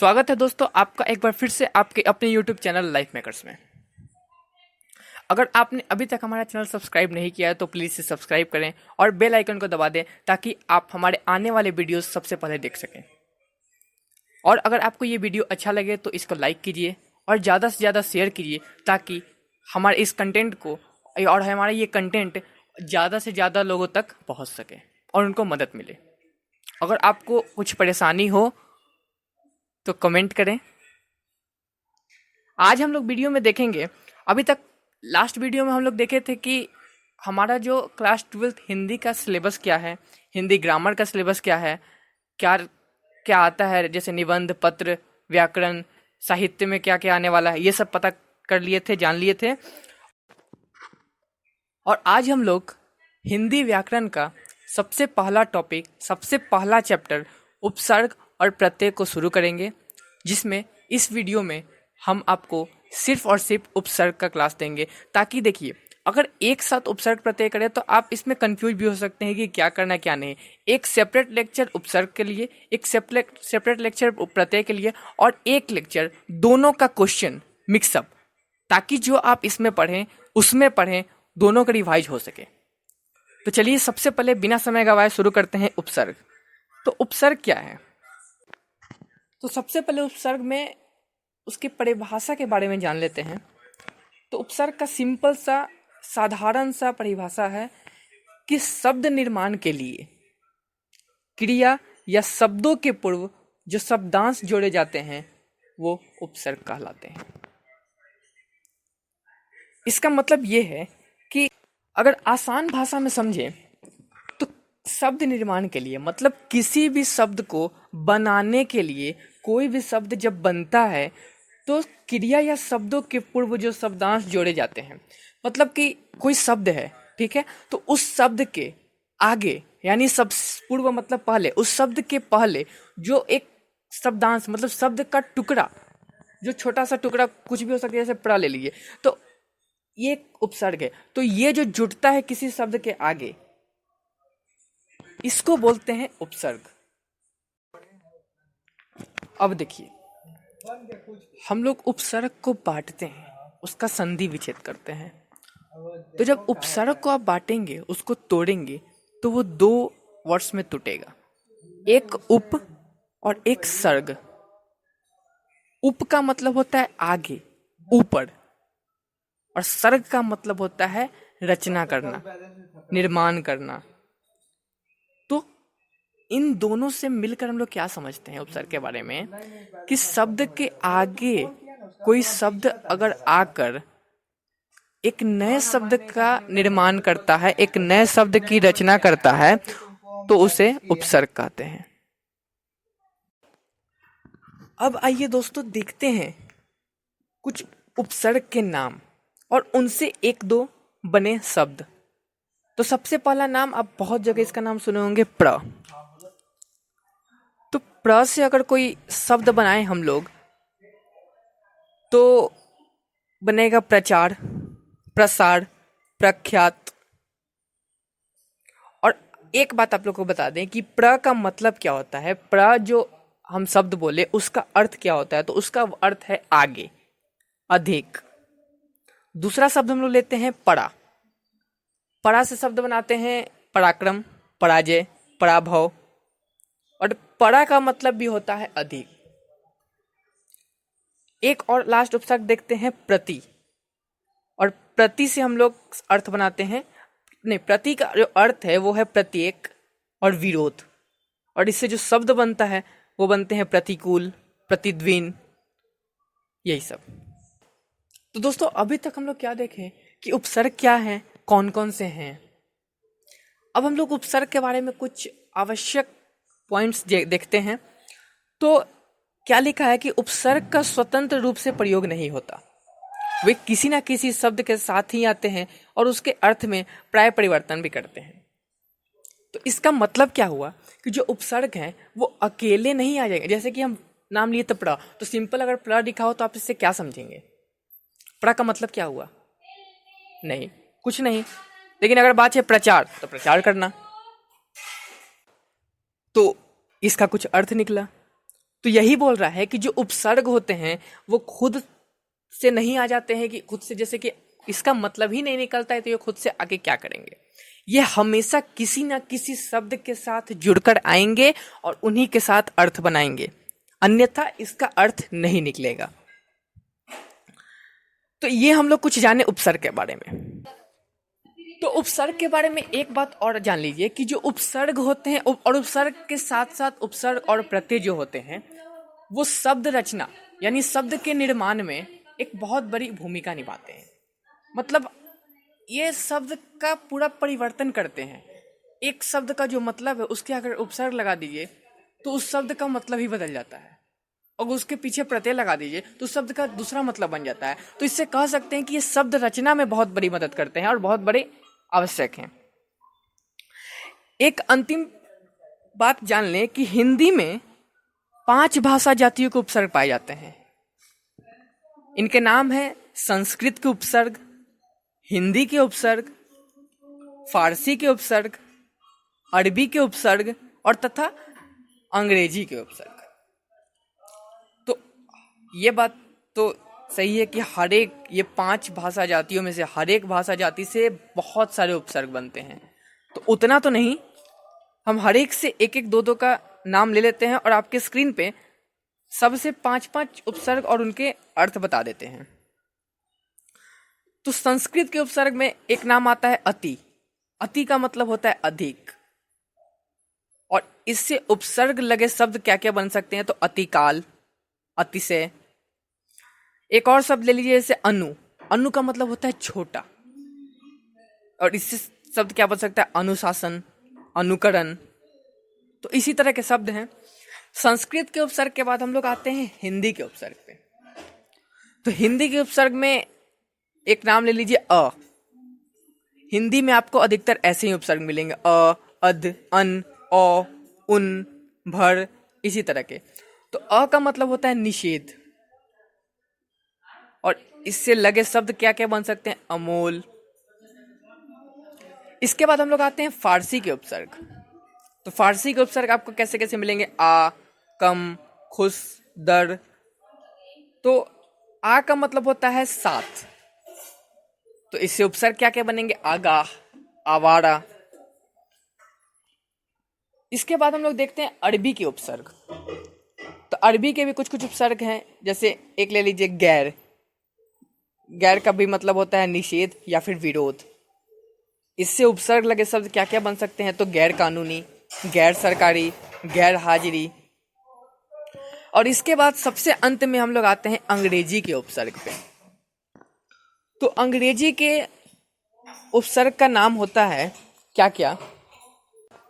स्वागत है दोस्तों आपका एक बार फिर से आपके अपने YouTube चैनल लाइफ मेकर्स में। अगर आपने अभी तक हमारा चैनल सब्सक्राइब नहीं किया है तो प्लीज़ से सब्सक्राइब करें और बेल आइकन को दबा दें ताकि आप हमारे आने वाले वीडियोस सबसे पहले देख सकें। और अगर आपको ये वीडियो अच्छा लगे तो इसको लाइक कीजिए और ज़्यादा से ज़्यादा शेयर कीजिए ताकि हमारे इस कंटेंट को और हमारा ये कंटेंट ज़्यादा से ज़्यादा लोगों तक पहुँच सके और उनको मदद मिले। अगर आपको कुछ परेशानी हो तो कमेंट करें। आज हम लोग वीडियो में देखेंगे, अभी तक लास्ट वीडियो में हम लोग देखे थे कि हमारा जो क्लास 12th हिंदी का सिलेबस क्या है, हिंदी ग्रामर का सिलेबस क्या है, क्या क्या आता है, जैसे निबंध, पत्र, व्याकरण, साहित्य में क्या क्या आने वाला है, ये सब पता कर लिए थे, जान लिए थे। और आज हम लोग हिंदी व्याकरण का सबसे पहला टॉपिक, सबसे पहला चैप्टर उपसर्ग और प्रत्यय को शुरू करेंगे, जिसमें इस वीडियो में हम आपको सिर्फ और सिर्फ उपसर्ग का क्लास देंगे। ताकि देखिए, अगर एक साथ उपसर्ग प्रत्यय करें तो आप इसमें कंफ्यूज भी हो सकते हैं कि क्या करना क्या नहीं। एक सेपरेट लेक्चर उपसर्ग के लिए, एक सेपरेट लेक्चर प्रत्यय के लिए और एक लेक्चर दोनों का क्वेश्चन मिक्सअप, ताकि जो आप इसमें पढ़ें उसमें पढ़ें, दोनों का रिवाइज हो सके। तो चलिए सबसे पहले बिना समय गवाए शुरू करते हैं उपसर्ग। तो उपसर्ग क्या है? तो सबसे पहले उपसर्ग में उसकी परिभाषा के बारे में जान लेते हैं। तो उपसर्ग का सिंपल सा साधारण सा परिभाषा है कि शब्द निर्माण के लिए क्रिया या शब्दों के पूर्व जो शब्दांश जोड़े जाते हैं वो उपसर्ग कहलाते हैं। इसका मतलब ये है कि अगर आसान भाषा में समझें तो शब्द निर्माण के लिए मतलब किसी भी शब्द को बनाने के लिए, कोई भी शब्द जब बनता है तो क्रिया या शब्दों के पूर्व जो शब्दांश जोड़े जाते हैं, मतलब कि कोई शब्द है, ठीक है, तो उस शब्द के आगे यानी सब पूर्व मतलब पहले, उस शब्द के पहले जो एक शब्दांश मतलब शब्द का टुकड़ा, जो छोटा सा टुकड़ा कुछ भी हो सकता है, जैसे प्र ले लीजिए, तो ये एक उपसर्ग है। तो ये जो जुड़ता है किसी शब्द के आगे, इसको बोलते हैं उपसर्ग। अब देखिए, हम लोग उपसर्ग को बांटते हैं, उसका संधि विच्छेद करते हैं। तो जब उपसर्ग को आप बांटेंगे, उसको तोड़ेंगे, तो वो दो वर्ड्स में टूटेगा, एक उप और एक सर्ग। उप का मतलब होता है आगे, ऊपर, और सर्ग का मतलब होता है रचना करना, निर्माण करना। तो इन दोनों से मिलकर हम लोग क्या समझते हैं उपसर्ग के बारे में, कि शब्द के आगे कोई शब्द अगर आकर एक नए शब्द का निर्माण करता है, एक नए शब्द की रचना करता है, तो उसे उपसर्ग कहते हैं। अब आइए दोस्तों देखते हैं कुछ उपसर्ग के नाम और उनसे एक दो बने शब्द। तो सबसे पहला नाम, आप बहुत जगह इसका नाम सुने होंगे, प्र। तो प्र से अगर कोई शब्द बनाए हम लोग तो बनेगा प्रचार, प्रसार, प्रख्यात। और एक बात आप लोग को बता दें कि प्र का मतलब क्या होता है। प्र जो हम शब्द बोले उसका अर्थ क्या होता है, तो उसका अर्थ है आगे, अधिक। दूसरा शब्द हम लोग लेते हैं परा। परा से शब्द बनाते हैं पराक्रम, पराजय, पराभव। और परा का मतलब भी होता है अधिक। एक और लास्ट उपसर्ग देखते हैं प्रति। और प्रति से हम लोग अर्थ बनाते हैं, नहीं, प्रति का जो अर्थ है वो है प्रत्येक और विरोध। और इससे जो शब्द बनता है वो बनते हैं प्रतिकूल, प्रतिद्वंद, यही सब। तो दोस्तों अभी तक हम लोग क्या देखें कि उपसर्ग क्या है, कौन कौन से हैं। अब हम लोग उपसर्ग के बारे में कुछ आवश्यक पॉइंट्स देखते हैं। तो क्या लिखा है कि उपसर्ग का स्वतंत्र रूप से प्रयोग नहीं होता, वे किसी ना किसी शब्द के साथ ही आते हैं और उसके अर्थ में प्राय परिवर्तन भी करते हैं। तो इसका मतलब क्या हुआ कि जो उपसर्ग हैं वो अकेले नहीं आ जाएंगे। जैसे कि हम नाम लिए तो प्र, तो सिंपल अगर प्र लिखा हो तो आप इससे क्या समझेंगे? प्र का मतलब क्या हुआ? नहीं, कुछ नहीं। लेकिन अगर बात है प्रचार, तो प्रचार करना, तो इसका कुछ अर्थ निकला। तो यही बोल रहा है कि जो उपसर्ग होते हैं वो खुद से नहीं आ जाते हैं, कि खुद से, जैसे कि इसका मतलब ही नहीं निकलता है तो ये खुद से आगे क्या करेंगे। ये हमेशा किसी ना किसी शब्द के साथ जुड़कर आएंगे और उन्हीं के साथ अर्थ बनाएंगे, अन्यथा इसका अर्थ नहीं निकलेगा। तो ये हम लोग कुछ जाने उपसर्ग के बारे में। तो उपसर्ग के बारे में एक बात और जान लीजिए कि जो उपसर्ग होते हैं और उपसर्ग के साथ साथ उपसर्ग और प्रत्यय जो होते हैं वो शब्द रचना यानी शब्द के निर्माण में एक बहुत बड़ी भूमिका निभाते हैं। मतलब ये शब्द का पूरा परिवर्तन करते हैं। एक शब्द का जो मतलब है उसके अगर उपसर्ग लगा दीजिए तो उस शब्द का मतलब ही बदल जाता है, और उसके पीछे प्रत्यय लगा दीजिए तो शब्द का दूसरा मतलब बन जाता है। तो इससे कह सकते हैं कि ये शब्द रचना में बहुत बड़ी मदद करते हैं और बहुत बड़े आवश्यक हैं। एक अंतिम बात जान लें कि हिंदी में 5 भाषा जातियों के उपसर्ग पाए जाते हैं। इनके नाम है संस्कृत के उपसर्ग, हिंदी के उपसर्ग, फारसी के उपसर्ग, अरबी के उपसर्ग और तथा अंग्रेजी के उपसर्ग। तो ये बात तो सही है कि हर एक ये 5 भाषा जातियों में से हर एक भाषा जाति से बहुत सारे उपसर्ग बनते हैं। तो उतना तो नहीं, हम हर एक से एक एक दो दो का नाम ले लेते हैं और आपके स्क्रीन पे सबसे 5-5 उपसर्ग और उनके अर्थ बता देते हैं। तो संस्कृत के उपसर्ग में एक नाम आता है अति। अति का मतलब होता है अधिक, और इससे उपसर्ग लगे शब्द क्या क्या बन सकते हैं, तो अतिकाल, अतिशय। एक और शब्द ले लीजिए जैसे अनु। अनु का मतलब होता है छोटा, और इससे शब्द क्या बन सकता है, अनुशासन, अनुकरण। तो इसी तरह के शब्द हैं। संस्कृत के उपसर्ग के बाद हम लोग आते हैं हिंदी के उपसर्ग पे। तो हिंदी के उपसर्ग में एक नाम ले लीजिए अ। हिंदी में आपको अधिकतर ऐसे ही उपसर्ग मिलेंगे, अ, अध, अन, औ, उन, भर, इसी तरह के। तो अ का मतलब होता है निषेध, और इससे लगे शब्द क्या क्या बन सकते हैं, अमोल। इसके बाद हम लोग आते हैं फारसी के उपसर्ग। तो फारसी के उपसर्ग आपको कैसे कैसे मिलेंगे, आ, कम, खुश, दर। तो आ का मतलब होता है साथ, तो इससे उपसर्ग क्या क्या बनेंगे, आगाह, आवारा। इसके बाद हम लोग देखते हैं अरबी के उपसर्ग। तो अरबी के भी कुछ कुछ उपसर्ग हैं, जैसे एक ले लीजिए गैर। गैर का भी मतलब होता है निषेध या फिर विरोध। इससे उपसर्ग लगे शब्द क्या क्या बन सकते हैं, तो गैर कानूनी, गैर सरकारी, गैर हाजिरी। और इसके बाद सबसे अंत में हम लोग आते हैं अंग्रेजी के उपसर्ग पे। तो अंग्रेजी के उपसर्ग का नाम होता है क्या क्या,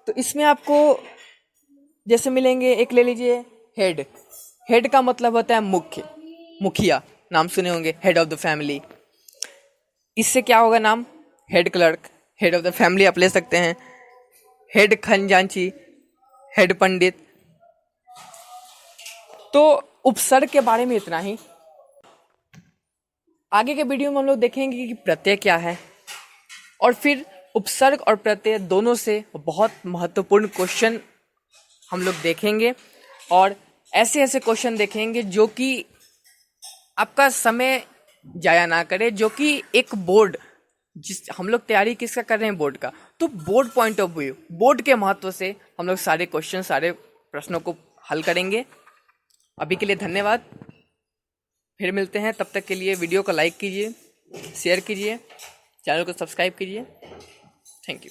तो इसमें आपको जैसे मिलेंगे, एक ले लीजिए हेड। हेड का मतलब होता है मुख्य, मुखिया, नाम सुने होंगे, हेड ऑफ द फैमिली। इससे क्या होगा नाम, head clerk, head of the family आप ले सकते हैं, हेड खजांची, हेड पंडित। तो उपसर्ग के बारे में इतना ही। आगे के वीडियो में हम लोग देखेंगे कि प्रत्यय क्या है, और फिर उपसर्ग और प्रत्यय दोनों से बहुत महत्वपूर्ण क्वेश्चन हम लोग देखेंगे, और ऐसे ऐसे क्वेश्चन देखेंगे जो कि आपका समय जाया ना करे, जो कि एक बोर्ड, जिस हम लोग तैयारी किसका कर रहे हैं, बोर्ड का, तो board point of view, board के महत्व से हम लोग सारे क्वेश्चन, सारे प्रश्नों को हल करेंगे। अभी के लिए धन्यवाद, फिर मिलते हैं। तब तक के लिए वीडियो को लाइक कीजिए, शेयर कीजिए, चैनल को सब्सक्राइब कीजिए। Thank you.